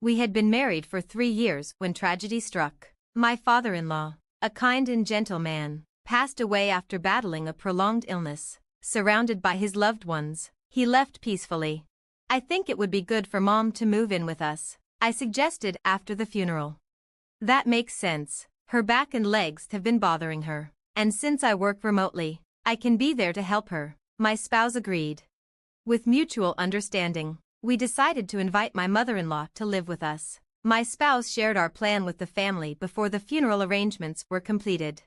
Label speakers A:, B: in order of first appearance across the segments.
A: We had been married for 3 years when tragedy struck. My father-in-law, a kind and gentle man, passed away after battling a prolonged illness. Surrounded by his loved ones, he left peacefully. I think it would be good for Mom to move in with us, I suggested after the funeral. That makes sense. Her back and legs have been bothering her, and since I work remotely, I can be there to help her. My spouse agreed. With mutual understanding, we decided to invite my mother-in-law to live with us. My spouse shared our plan with the family before the funeral arrangements were completed.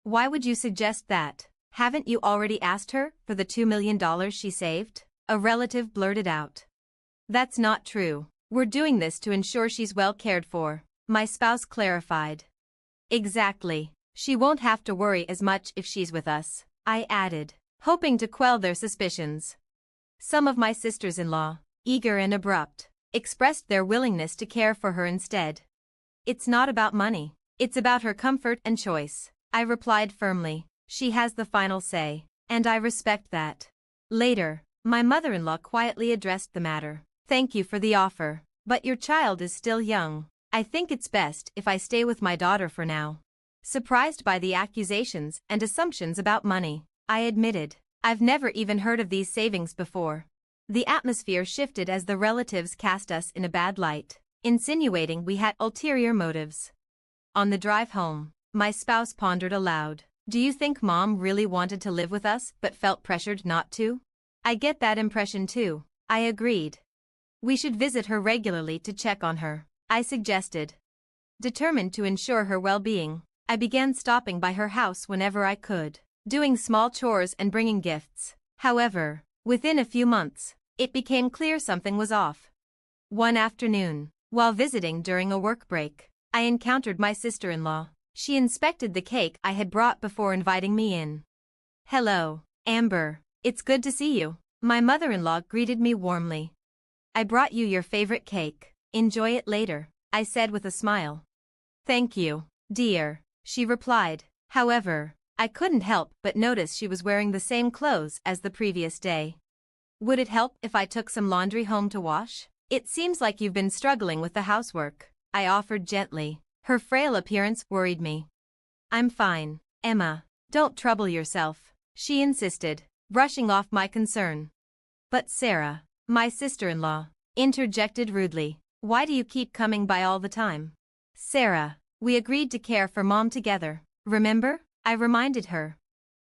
A: Why would you suggest that? Haven't you already asked her for the $2 million she saved? A relative blurted out. That's not true. We're doing this to ensure she's well cared for, my spouse clarified. Exactly. She won't have to worry as much if she's with us, I added, hoping to quell their suspicions. Some of my sisters-in-law, eager and abrupt, expressed their willingness to care for her instead. It's not about money, it's about her comfort and choice, I replied firmly. She has the final say, and I respect that. Later, my mother-in-law quietly addressed the matter. Thank you for the offer, but your child is still young. I think it's best if I stay with my daughter for now. Surprised by the accusations and assumptions about money, I admitted, I've never even heard of these savings before. The atmosphere shifted as the relatives cast us in a bad light, insinuating we had ulterior motives. On the drive home, my spouse pondered aloud. Do you think Mom really wanted to live with us but felt pressured not to? I get that impression too, I agreed. We should visit her regularly to check on her, I suggested. Determined to ensure her well-being, I began stopping by her house whenever I could, doing small chores and bringing gifts. However, within a few months, it became clear something was off. One afternoon, while visiting during a work break, I encountered my sister-in-law. She inspected the cake I had brought before inviting me in. Hello, Amber. It's good to see you. My mother-in-law greeted me warmly. I brought you your favorite cake. Enjoy it later, I said with a smile. Thank you, dear, she replied. However, I couldn't help but notice she was wearing the same clothes as the previous day. Would it help if I took some laundry home to wash? It seems like you've been struggling with the housework, I offered gently. Her frail appearance worried me. I'm fine, Emma. Don't trouble yourself, she insisted, brushing off my concern. But Sarah, my sister-in-law, interjected rudely. Why do you keep coming by all the time? Sarah, we agreed to care for Mom together, remember? I reminded her.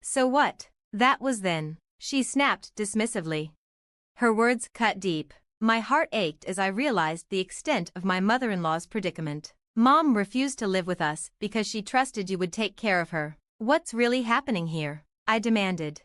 A: So what? That was then, she snapped dismissively. Her words cut deep. My heart ached as I realized the extent of my mother-in-law's predicament. Mom refused to live with us because she trusted you would take care of her. What's really happening here? I demanded.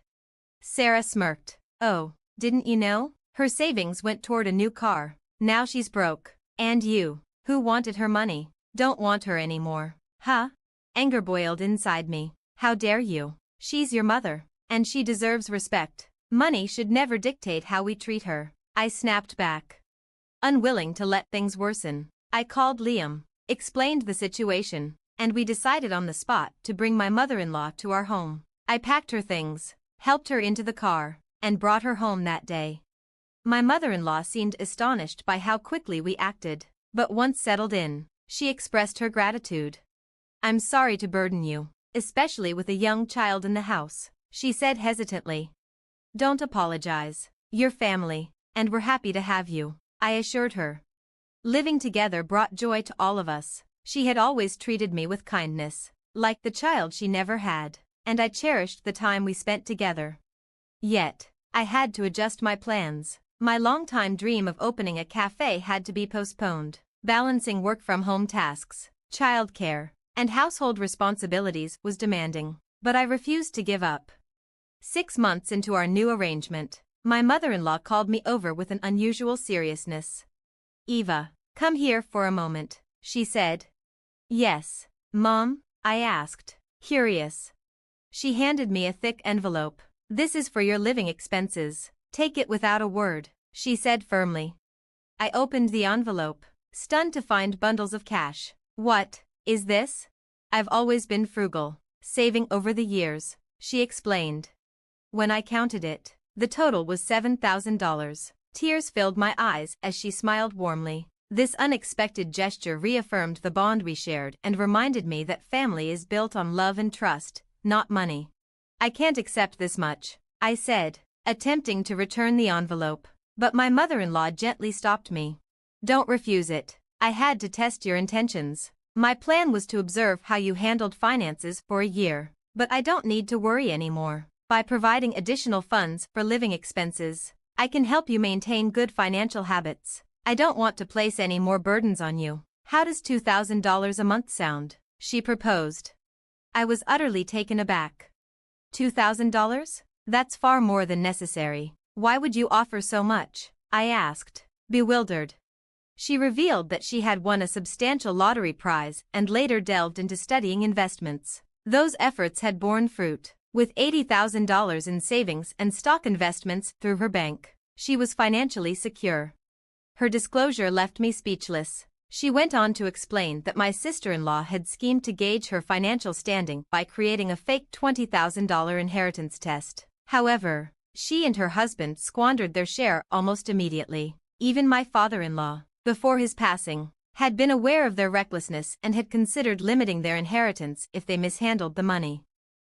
A: Sarah smirked. Oh, didn't you know? Her savings went toward a new car. Now she's broke. And you, who wanted her money, don't want her anymore. Huh? Anger boiled inside me. How dare you? She's your mother, and she deserves respect. Money should never dictate how we treat her, I snapped back. Unwilling to let things worsen, I called Liam, explained the situation, and we decided on the spot to bring my mother-in-law to our home. I packed her things, helped her into the car, and brought her home that day. My mother-in-law seemed astonished by how quickly we acted, but once settled in, she expressed her gratitude. I'm sorry to burden you, especially with a young child in the house, she said hesitantly. Don't apologize. You're family, and we're happy to have you, I assured her. Living together brought joy to all of us. She had always treated me with kindness, like the child she never had, and I cherished the time we spent together. Yet, I had to adjust my plans. My longtime dream of opening a cafe had to be postponed. Balancing work-from-home tasks, childcare, and household responsibilities was demanding, but I refused to give up. 6 months into our new arrangement, my mother-in-law called me over with an unusual seriousness. Eva, come here for a moment, she said. Yes, Mom? I asked, curious. She handed me a thick envelope. This is for your living expenses. Take it without a word, she said firmly. I opened the envelope, stunned to find bundles of cash. What is this? I've always been frugal, saving over the years, she explained. When I counted it, the total was $7,000. Tears filled my eyes as she smiled warmly. This unexpected gesture reaffirmed the bond we shared and reminded me that family is built on love and trust, not money. I can't accept this much, I said, attempting to return the envelope. But my mother-in-law gently stopped me. Don't refuse it. I had to test your intentions. My plan was to observe how you handled finances for a year, but I don't need to worry anymore. By providing additional funds for living expenses, I can help you maintain good financial habits. I don't want to place any more burdens on you. How does $2,000 a month sound? She proposed. I was utterly taken aback. $2,000? That's far more than necessary. Why would you offer so much? I asked, bewildered. She revealed that she had won a substantial lottery prize and later delved into studying investments. Those efforts had borne fruit. With $80,000 in savings and stock investments through her bank, she was financially secure. Her disclosure left me speechless. She went on to explain that my sister-in-law had schemed to gauge her financial standing by creating a fake $20,000 inheritance test. However, she and her husband squandered their share almost immediately. Even my father-in-law, before his passing, had been aware of their recklessness and had considered limiting their inheritance if they mishandled the money.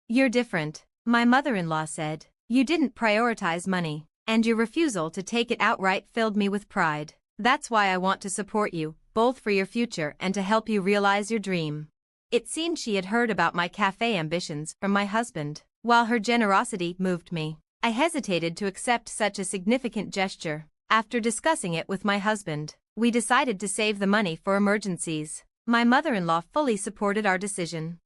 A: You're different, my mother-in-law said. You didn't prioritize money, and your refusal to take it outright filled me with pride. That's why I want to support you, both for your future and to help you realize your dream. It seemed she had heard about my cafe ambitions from my husband. While her generosity moved me, I hesitated to accept such a significant gesture. After discussing it with my husband, we decided to save the money for emergencies. My mother-in-law fully supported our decision.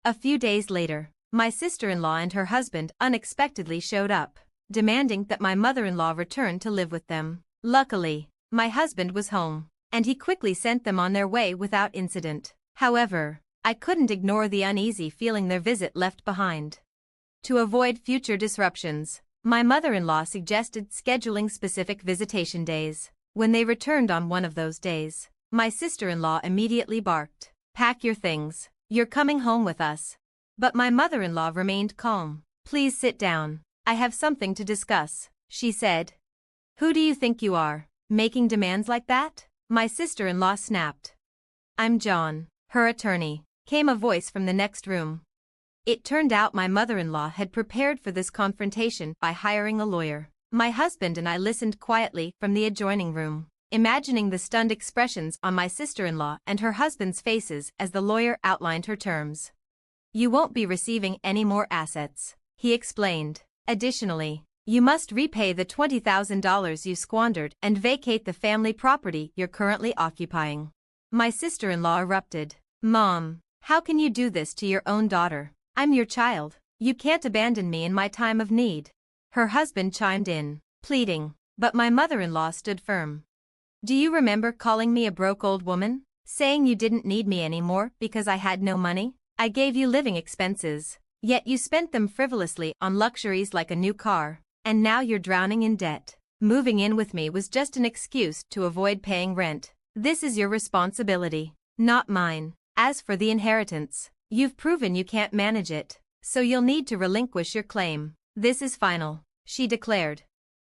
A: A few days later, my sister-in-law and her husband unexpectedly showed up, demanding that my mother-in-law return to live with them. Luckily, my husband was home, and he quickly sent them on their way without incident. However, I couldn't ignore the uneasy feeling their visit left behind. To avoid future disruptions, my mother-in-law suggested scheduling specific visitation days. When they returned on one of those days, my sister-in-law immediately barked, "Pack your things, you're coming home with us." But my mother-in-law remained calm. "Please sit down, I have something to discuss," she said. "Who do you think you are, making demands like that?" my sister-in-law snapped. "I'm John, her attorney," came a voice from the next room. It turned out my mother-in-law had prepared for this confrontation by hiring a lawyer. My husband and I listened quietly from the adjoining room, imagining the stunned expressions on my sister-in-law and her husband's faces as the lawyer outlined her terms. "You won't be receiving any more assets," he explained. "Additionally, you must repay the $20,000 you squandered and vacate the family property you're currently occupying." My sister-in-law erupted. "Mom, how can you do this to your own daughter? I'm your child. You can't abandon me in my time of need." Her husband chimed in, pleading, but my mother-in-law stood firm. "Do you remember calling me a broke old woman? Saying you didn't need me anymore because I had no money? I gave you living expenses, yet you spent them frivolously on luxuries like a new car, and now you're drowning in debt. Moving in with me was just an excuse to avoid paying rent. This is your responsibility, not mine. As for the inheritance, you've proven you can't manage it, so you'll need to relinquish your claim. This is final," she declared.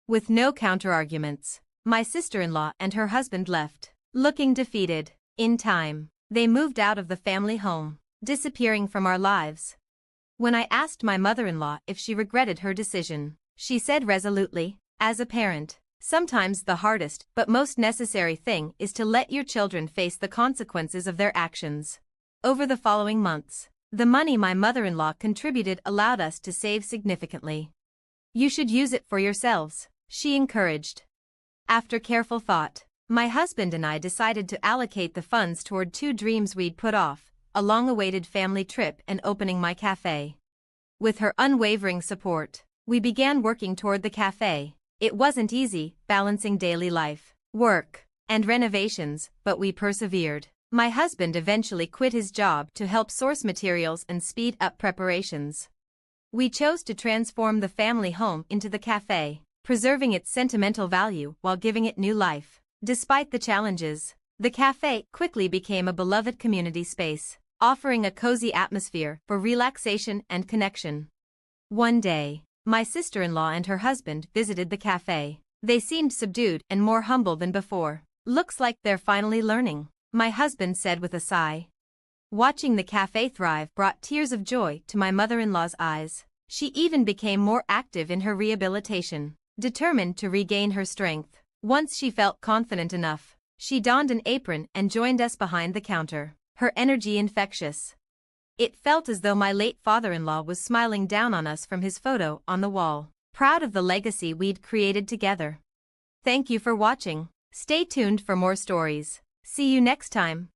A: With no counter-arguments, my sister-in-law and her husband left, looking defeated. In time, they moved out of the family home, disappearing from our lives. When I asked my mother-in-law if she regretted her decision, she said resolutely, "As a parent, sometimes the hardest but most necessary thing is to let your children face the consequences of their actions." Over the following months, the money my mother-in-law contributed allowed us to save significantly. "You should use it for yourselves," she encouraged. After careful thought, my husband and I decided to allocate the funds toward two dreams we'd put off: a long-awaited family trip and opening my cafe. With her unwavering support, we began working toward the cafe. It wasn't easy, balancing daily life, work, and renovations, but we persevered. My husband eventually quit his job to help source materials and speed up preparations. We chose to transform the family home into the cafe, preserving its sentimental value while giving it new life. Despite the challenges, the cafe quickly became a beloved community space, offering a cozy atmosphere for relaxation and connection. One day, my sister-in-law and her husband visited the cafe. They seemed subdued and more humble than before. Looks like they're finally learning, my husband said with a sigh. Watching the cafe thrive brought tears of joy to my mother-in-law's eyes. She even became more active in her rehabilitation, determined to regain her strength. Once she felt confident enough, she donned an apron and joined us behind the counter, her energy infectious. It felt as though my late father-in-law was smiling down on us from his photo on the wall, proud of the legacy we'd created together. Thank you for watching. Stay tuned for more stories. See you next time.